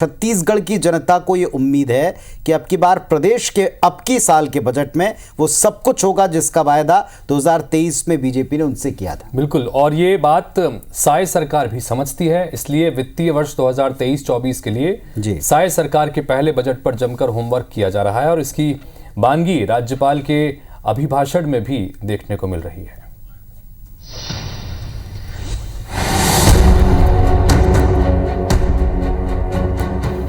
छत्तीसगढ़ की जनता को ये उम्मीद है कि अब की बार प्रदेश के अब की साल के बजट में वो सब कुछ होगा जिसका वायदा 2023 में बीजेपी ने उनसे किया था। बिल्कुल, और ये बात साय सरकार भी समझती है, इसलिए वित्तीय वर्ष 2023-24 के लिए साय सरकार के पहले बजट पर जमकर होमवर्क किया जा रहा है और इसकी बानगी राज्यपाल के अभिभाषण में भी देखने को मिल रही है।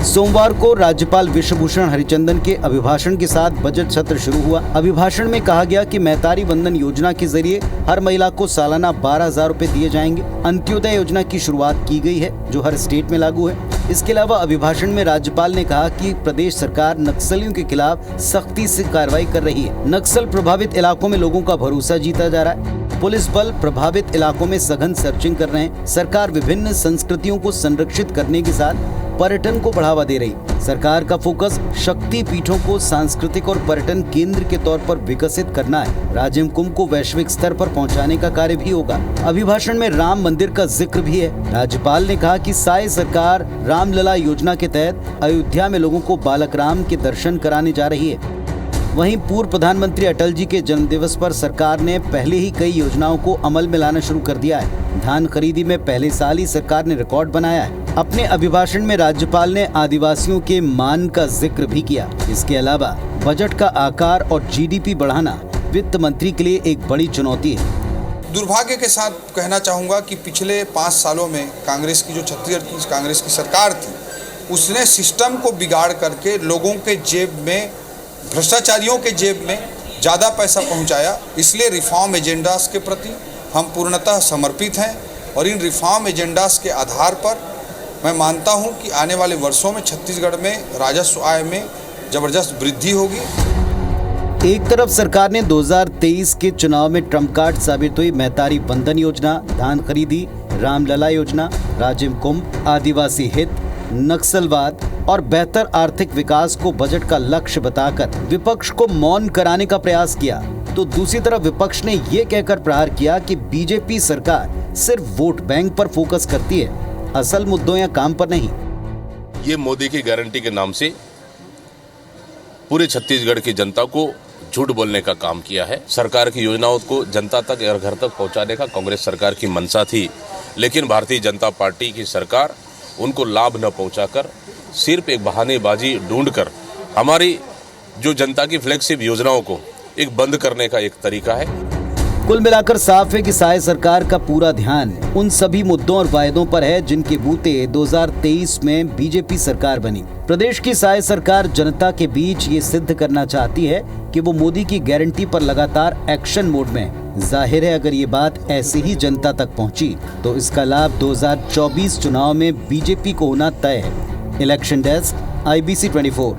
सोमवार को राज्यपाल विश्वभूषण हरिचंदन के अभिभाषण के साथ बजट सत्र शुरू हुआ। अभिभाषण में कहा गया कि मैतारी वंदन योजना के जरिए हर महिला को सालाना 12,000 रुपए दिए जाएंगे। अंत्योदय योजना की शुरुआत की गई है जो हर स्टेट में लागू है। इसके अलावा अभिभाषण में राज्यपाल ने कहा कि प्रदेश सरकार नक्सलियों के खिलाफ सख्ती से कार्रवाई कर रही है। नक्सल प्रभावित इलाकों में लोगों का भरोसा जीता जा रहा है। पुलिस बल प्रभावित इलाकों में सघन सर्चिंग कर रहे हैं। सरकार विभिन्न संस्कृतियों को संरक्षित करने के साथ पर्यटन को बढ़ावा दे रही। सरकार का फोकस शक्ति पीठों को सांस्कृतिक और पर्यटन केंद्र के तौर पर विकसित करना है। राजिम कुंभ को वैश्विक स्तर पर पहुंचाने का कार्य भी होगा। अभिभाषण में राम मंदिर का जिक्र भी है। राज्यपाल ने कहा कि साय सरकार रामलला योजना के तहत अयोध्या में लोगों को बालक राम के दर्शन कराने जा रही है। वहीं पूर्व प्रधानमंत्री अटल जी के जन्मदिवस पर सरकार ने पहले ही कई योजनाओं को अमल में लाना शुरू कर दिया है। धान खरीदी में पहले साल ही सरकार ने रिकॉर्ड बनाया है। अपने अभिभाषण में राज्यपाल ने आदिवासियों के मान का जिक्र भी किया। इसके अलावा बजट का आकार और जीडीपी बढ़ाना वित्त मंत्री के लिए एक बड़ी चुनौती है। दुर्भाग्य के साथ कहना चाहूँगा कि पिछले 5 सालों में कांग्रेस की जो छत्तीसगढ़ की कांग्रेस की सरकार थी, उसने सिस्टम को बिगाड़ करके लोगों के जेब में, भ्रष्टाचारियों के जेब में ज़्यादा पैसा पहुंचाया। इसलिए रिफॉर्म एजेंडास के प्रति हम पूर्णतः समर्पित हैं और इन रिफॉर्म एजेंडास के आधार पर मैं मानता हूं कि आने वाले वर्षों में छत्तीसगढ़ में राजस्व आय में जबरदस्त वृद्धि होगी। एक तरफ सरकार ने 2023 के चुनाव में ट्रम्प कार्ड साबित हुई मैतारी वंदन योजना, धान खरीदी, रामलला योजना, राजिम कुंभ, आदिवासी हित, नक्सलवाद और बेहतर आर्थिक विकास को बजट का लक्ष्य बताकर विपक्ष को मौन कराने का प्रयास किया, तो दूसरी तरफ विपक्ष ने ये कहकर प्रहार किया कि बीजेपी सरकार सिर्फ वोट बैंक पर फोकस करती है, असल मुद्दों या काम पर नहीं। ये मोदी की गारंटी के नाम से पूरे छत्तीसगढ़ की जनता को झूठ बोलने का काम किया है। सरकार की योजनाओं को जनता तक और घर तक पहुंचाने का कांग्रेस सरकार की मंशा थी, लेकिन भारतीय जनता पार्टी की सरकार उनको लाभ न पहुंचाकर सिर्फ एक बहानेबाजी ढूंढकर हमारी जो जनता की फ्लैगशिप योजनाओं को एक बंद करने का एक तरीका है। कुल मिलाकर साफ है कि साय सरकार का पूरा ध्यान उन सभी मुद्दों और वायदों पर है जिनके बूते 2023 में बीजेपी सरकार बनी। प्रदेश की साय सरकार जनता के बीच ये सिद्ध करना चाहती है कि वो मोदी की गारंटी पर लगातार एक्शन मोड में है। जाहिर है अगर ये बात ऐसे ही जनता तक पहुंची तो इसका लाभ 2024 चुनाव में बीजेपी को होना तय है। Election desk, IBC 24।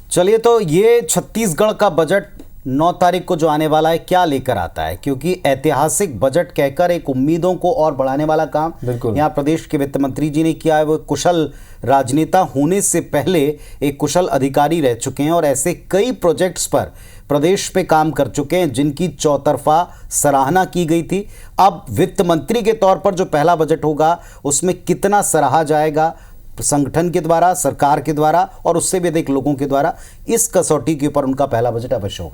चलिए, तो ये छत्तीसगढ़ का बजट 9 तारीख को जो आने वाला है क्या लेकर आता है, क्योंकि ऐतिहासिक बजट कहकर एक उम्मीदों को और बढ़ाने वाला काम यहाँ प्रदेश के वित्त मंत्री जी ने किया है। वो कुशल राजनेता होने से पहले एक कुशल अधिकारी रह चुके हैं और ऐसे कई प्रोजेक्ट्स पर प्रदेश पे काम कर चुके हैं जिनकी चौतरफा सराहना की गई थी। अब वित्त मंत्री के तौर पर जो पहला बजट होगा उसमें कितना सराहा जाएगा संगठन के द्वारा, सरकार के द्वारा और उससे भी अधिक लोगों के द्वारा, इस कसौटी के ऊपर उनका पहला बजट अवश्य होगा।